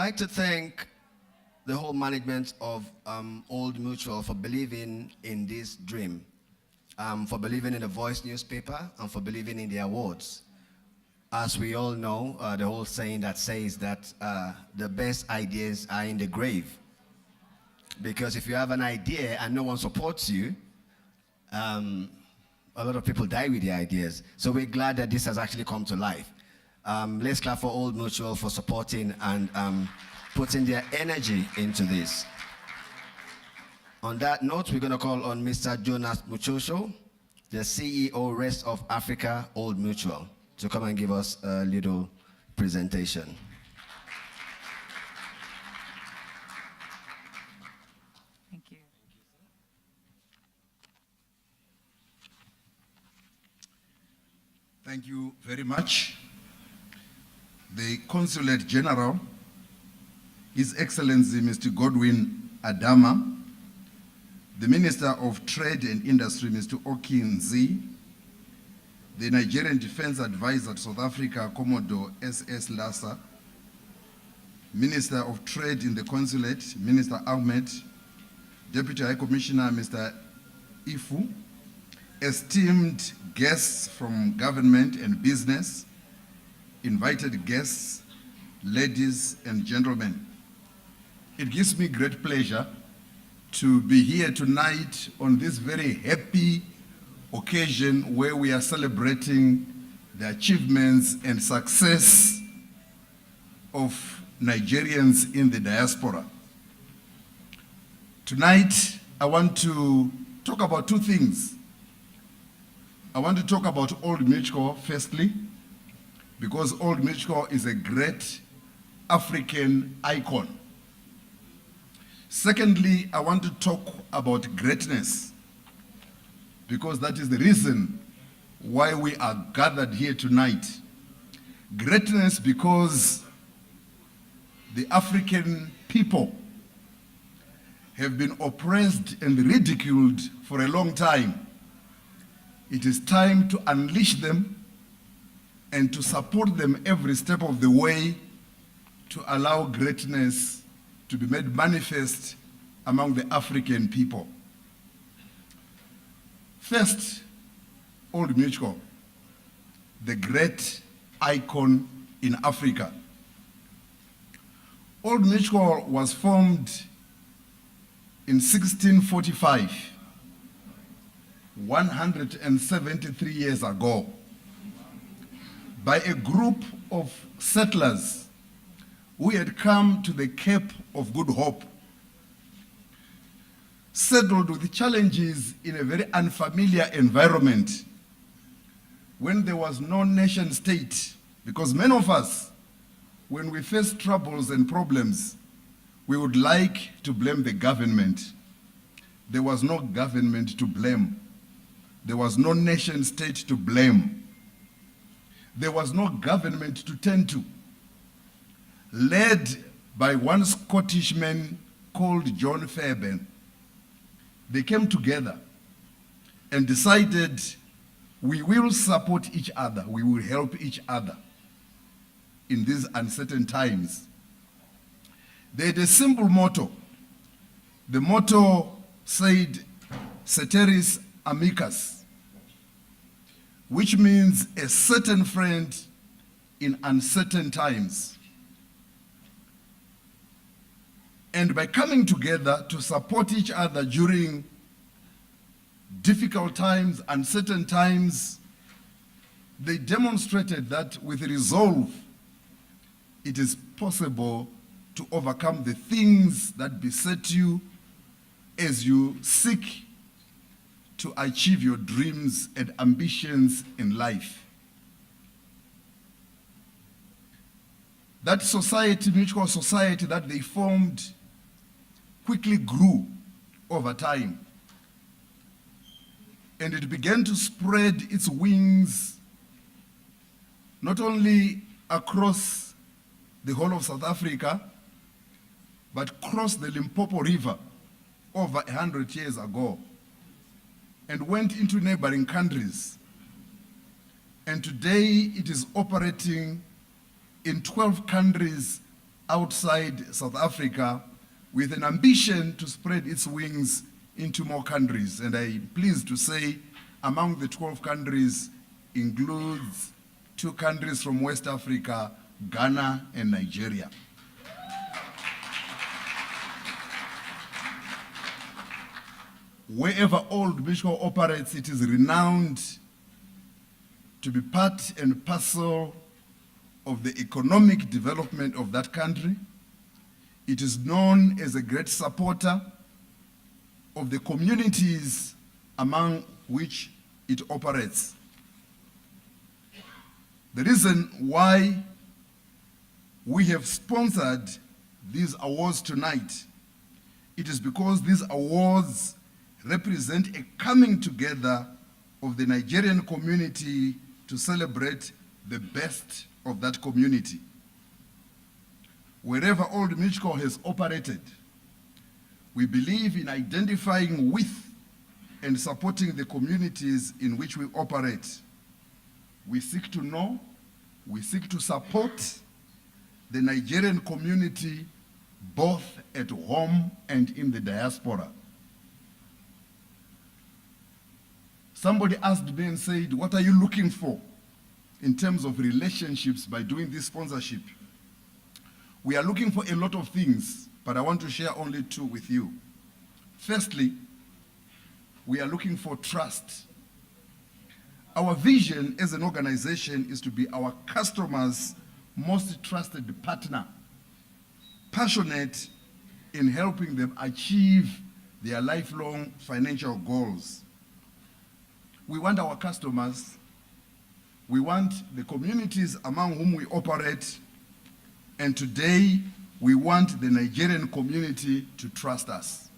like to thank the whole management of Old Mutual for believing in this dream, for believing in the Voice newspaper, and for believing in the awards. As we all know, the whole saying that says that the best ideas are in the grave. Because if you have an idea and no one supports you, a lot of people die with the ideas. So we're glad that this has actually come to life. Let's clap for Old Mutual for supporting and putting their energy into this. On that note, we're going to call on Mr. Jonas Mushosho, the CEO, Rest of Africa, Old Mutual, to come and give us a little presentation. Thank you. Thank you very much. The Consulate General, His Excellency Mr. Godwin Adama, the Minister of Trade and Industry, Mr. Okinzi, the Nigerian Defense Advisor to South Africa, Commodore S.S. Lassa, Minister of Trade in the Consulate, Minister Ahmed, Deputy High Commissioner, Mr. Ifu, esteemed guests from government and business, invited guests, ladies and gentlemen. It gives me great pleasure to be here tonight on this very happy occasion where we are celebrating the achievements and success of Nigerians in the diaspora. Tonight, I want to talk about two things. I want to talk about Old Mutual firstly, because Old Mutual is a great African icon. Secondly, I want to talk about greatness, because that is the reason why we are gathered here tonight. Greatness because the African people have been oppressed and ridiculed for a long time. It is time to unleash them and to support them every step of the way to allow greatness to be made manifest among the African people. First, Old Mutual, the great icon in Africa. Old Mutual was formed in 1645, 173 years ago, by a group of settlers who had come to the Cape of Good Hope, settled with the challenges in a very unfamiliar environment when there was no nation state. Because many of us, when we face troubles and problems, we would like to blame the government. There was no government to blame. There was no nation state to blame. There was no government to turn to. Led by one Scottishman called John Fairbairn, they came together and decided, we will support each other, we will help each other in these uncertain times. They had a simple motto. The motto said, Ceteris Amicus, which means a certain friend in uncertain times. And by coming together to support each other during difficult times, uncertain times, they demonstrated that with resolve, it is possible to overcome the things that beset you as you seek to achieve your dreams and ambitions in life. That society, mutual society that they formed, quickly grew over time. And it began to spread its wings not only across the whole of South Africa, but crossed the Limpopo River over 100 years ago and went into neighboring countries. And today it is operating in 12 countries outside South Africa with an ambition to spread its wings into more countries. And I'm pleased to say among the 12 countries includes 2 countries from West Africa, Ghana and Nigeria. Wherever Old Mushosho operates, it is renowned to be part and parcel of the economic development of that country. It is known as a great supporter of the communities among which it operates. The reason why we have sponsored these awards tonight, it is because these awards represent a coming together of the Nigerian community to celebrate the best of that community. Wherever Old Mushosho has operated, we believe in identifying with and supporting the communities in which we operate. We seek to know, we seek to support the Nigerian community both at home and in the diaspora. Somebody asked me and said, what are you looking for in terms of relationships by doing this sponsorship? We are looking for a lot of things, but I want to share only 2 with you. Firstly, we are looking for trust. Our vision as an organization is to be our customers' most trusted partner, passionate in helping them achieve their lifelong financial goals. We want our customers, we want the communities among whom we operate, and today we want the Nigerian community to trust us.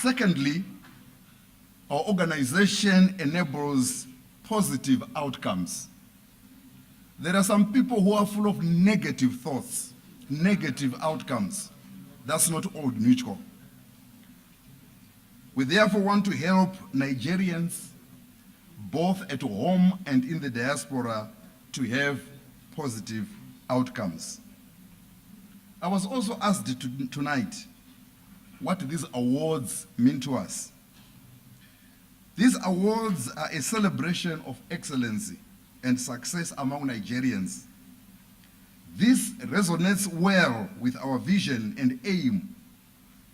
Secondly, our organization enables positive outcomes. There are some people who are full of negative thoughts, negative outcomes. That's not Old Mushosho. We therefore want to help Nigerians, both at home and in the diaspora, to have positive outcomes. I was also asked tonight what these awards mean to us. These awards are a celebration of excellency and success among Nigerians. This resonates well with our vision and aim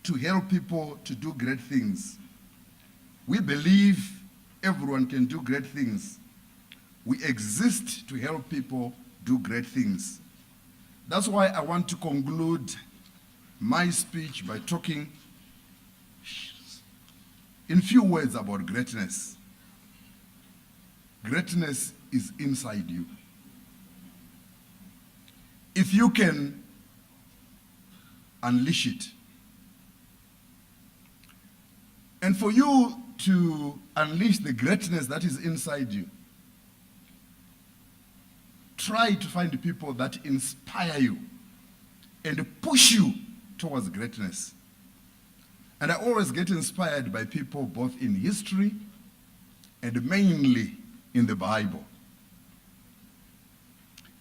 to help people to do great things. We believe everyone can do great things. We exist to help people do great things. That's why I want to conclude my speech by talking in few words about greatness. Greatness is inside you. If you can unleash it, and for you to unleash the greatness that is inside you, try to find people that inspire you and push you towards greatness. And I always get inspired by people both in history and mainly in the Bible.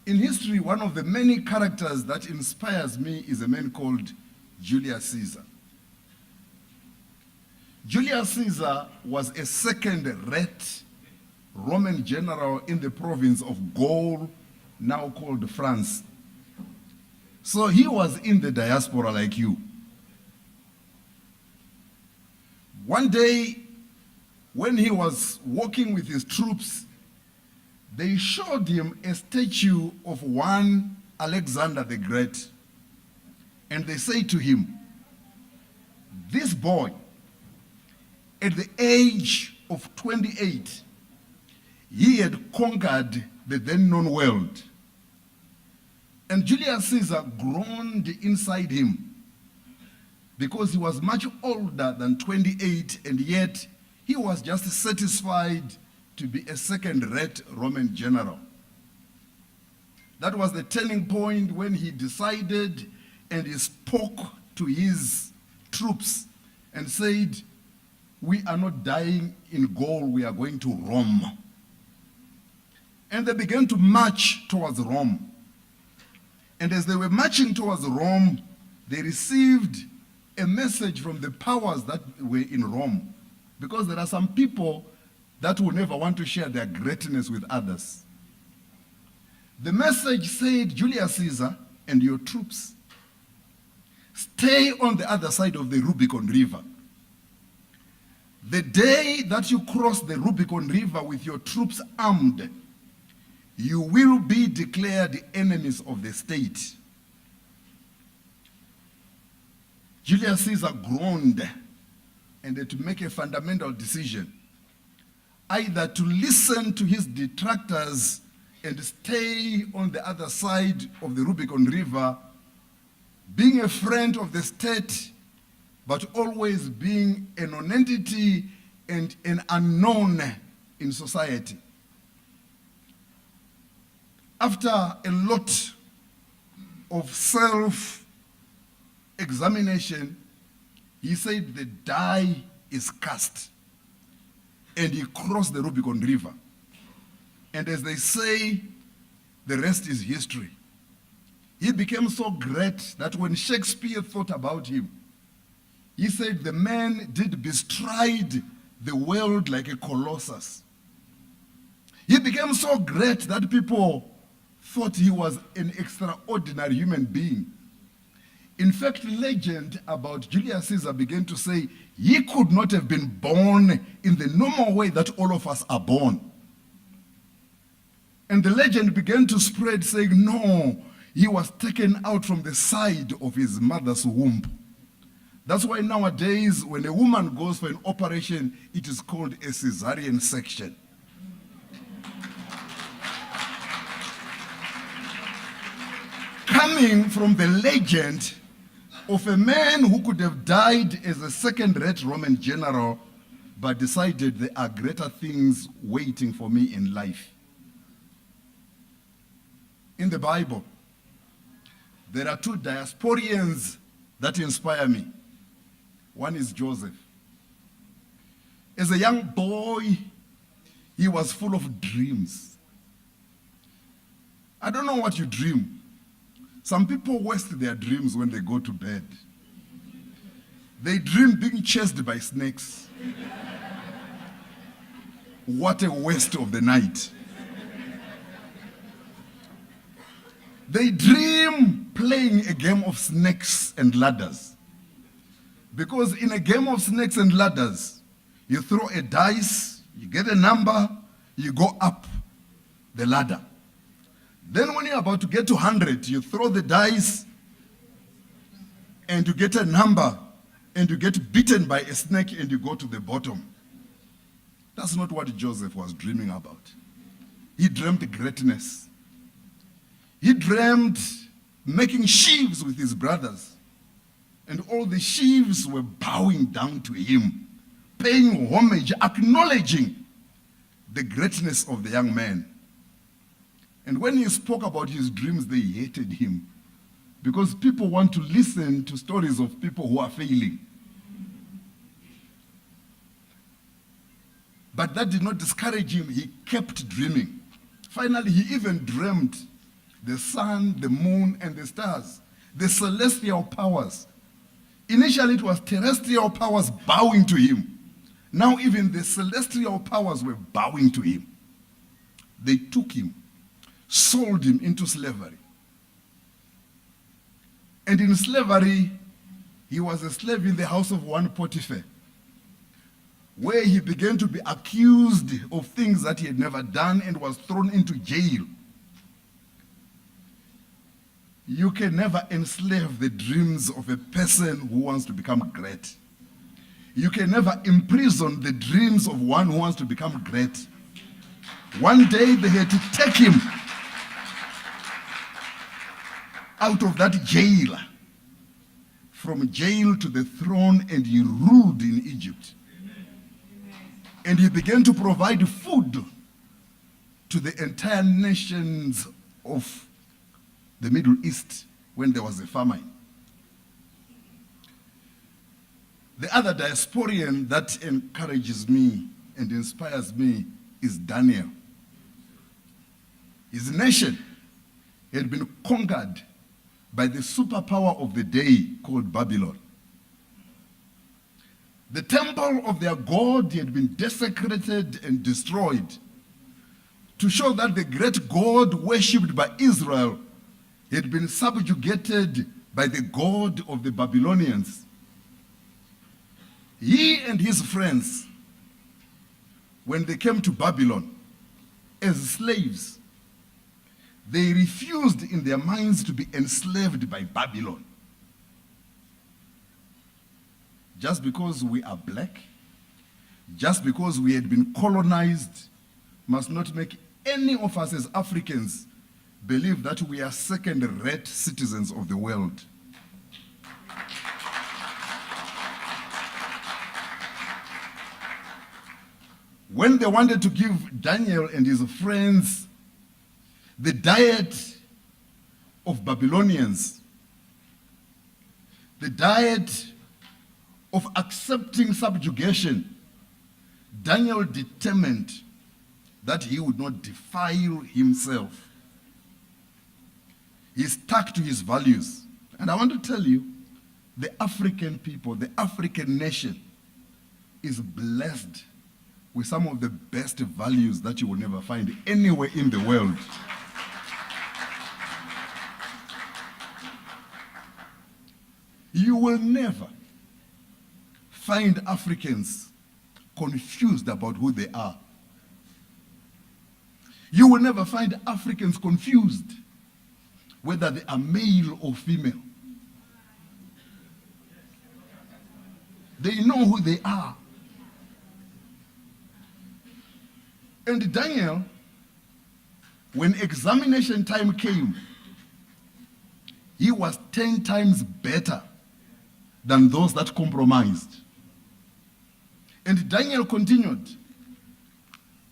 In history, one of the many characters that inspires me is a man called Julius Caesar. Julius Caesar was a second-rate Roman general in the province of Gaul, now called France. So he was in the diaspora like you. One day, when he was walking with his troops, they showed him a statue of one Alexander the Great. And they say to him, this boy, at the age of 28, he had conquered the then known world. And Julius Caesar groaned inside him because he was much older than 28, and yet he was just satisfied to be a second-rate Roman general. That was the turning point when he decided and he spoke to his troops and said, we are not dying in Gaul, we are going to Rome. And they began to march towards Rome. And as they were marching towards Rome, they received a message from the powers that were in Rome. Because there are some people that will never want to share their greatness with others. The message said, Julius Caesar and your troops, stay on the other side of the Rubicon River. The day that you cross the Rubicon River with your troops armed, you will be declared enemies of the state. Julius Caesar groaned and had to make a fundamental decision, either to listen to his detractors and stay on the other side of the Rubicon River, being a friend of the state, but always being a non-entity and an unknown in society. After a lot of self-examination, he said the die is cast. And he crossed the Rubicon River. And as they say, the rest is history. He became so great that when Shakespeare thought about him, he said the man did bestride the world like a colossus. He became so great that people thought he was an extraordinary human being. In fact, legend about Julius Caesar began to say he could not have been born in the normal way that all of us are born. And the legend began to spread saying, no, he was taken out from the side of his mother's womb. That's why nowadays, when a woman goes for an operation, it is called a cesarean section. Coming from the legend of a man who could have died as a second-rate Roman general, but decided there are greater things waiting for me in life. In the Bible, there are two diasporians that inspire me. One is Joseph. As a young boy, he was full of dreams. I don't know what you dream. Some people waste their dreams when they go to bed. They dream being chased by snakes. What a waste of the night. They dream playing a game of snakes and ladders. Because in a game of snakes and ladders, you throw a dice, you get a number, you go up the ladder. Then when you're about to get to 100, you throw the dice and you get a number and you get bitten by a snake and you go to the bottom. That's not what Joseph was dreaming about. He dreamt greatness. He dreamt making sheaves with his brothers. And all the sheaves were bowing down to him, paying homage, acknowledging the greatness of the young man. And when he spoke about his dreams, they hated him. Because people want to listen to stories of people who are failing. But that did not discourage him. He kept dreaming. Finally, he even dreamed the sun, the moon, and the stars, the celestial powers. Initially, it was terrestrial powers bowing to him. Now, even the celestial powers were bowing to him. They took him, sold him into slavery. And in slavery, he was a slave in the house of one Potiphar, where he began to be accused of things that he had never done and was thrown into jail. You can never enslave the dreams of a person who wants to become great. You can never imprison the dreams of one who wants to become great. One day they had to take him out of that jail, from jail to the throne, and he ruled in Egypt. And he began to provide food to the entire nations of the Middle East when there was a famine. The other diasporian that encourages me and inspires me is Daniel. His nation had been conquered by the superpower of the day called Babylon. The temple of their god had been desecrated and destroyed to show that the great God worshipped by Israel had been subjugated by the god of the Babylonians. He and his friends, when they came to Babylon as slaves, they refused in their minds to be enslaved by Babylon. Just because we are black, just because we had been colonized, must not make any of us as Africans believe that we are second-rate citizens of the world. When they wanted to give Daniel and his friends the diet of Babylonians, the diet of accepting subjugation, Daniel determined that he would not defile himself. He stuck to his values. And I want to tell you, the African people, the African nation is blessed with some of the best values that you will never find anywhere in the world. You will never find Africans confused about who they are. You will never find Africans confused whether they are male or female. They know who they are. And Daniel, when examination time came, he was 10 times better than those that compromised. And Daniel continued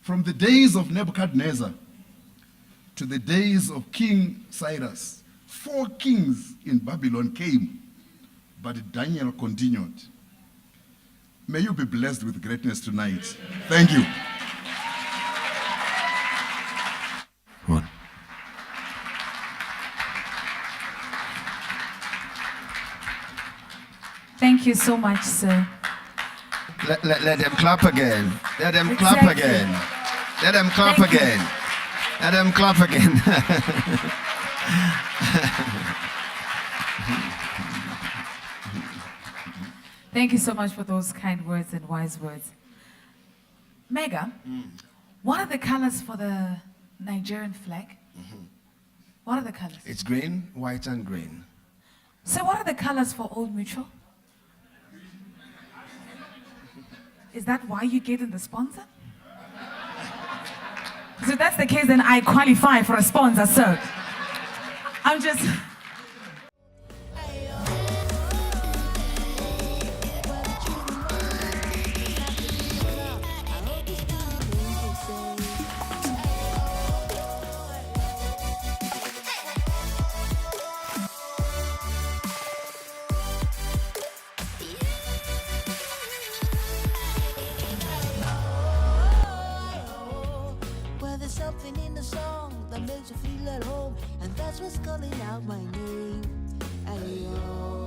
from the days of Nebuchadnezzar to the days of King Cyrus. 4 kings in Babylon came, but Daniel continued. May you be blessed with greatness tonight. Thank you. One. Thank you so much, sir. Let them clap again. Let them clap Exactly. again. Let them clap Thank you. again. Let them clap again. Thank you so much for those kind words and wise words. Mega, what are the colors for the Nigerian flag? What are the colors? It's green, white, and green. So what are the colors for Old Mutual? Is that why you get in the sponsor? So if that's the case, then I qualify for a sponsor, sir. I'm just... Well, there's something in the song that makes you feel at home, and that's what's calling out my name. Ayo.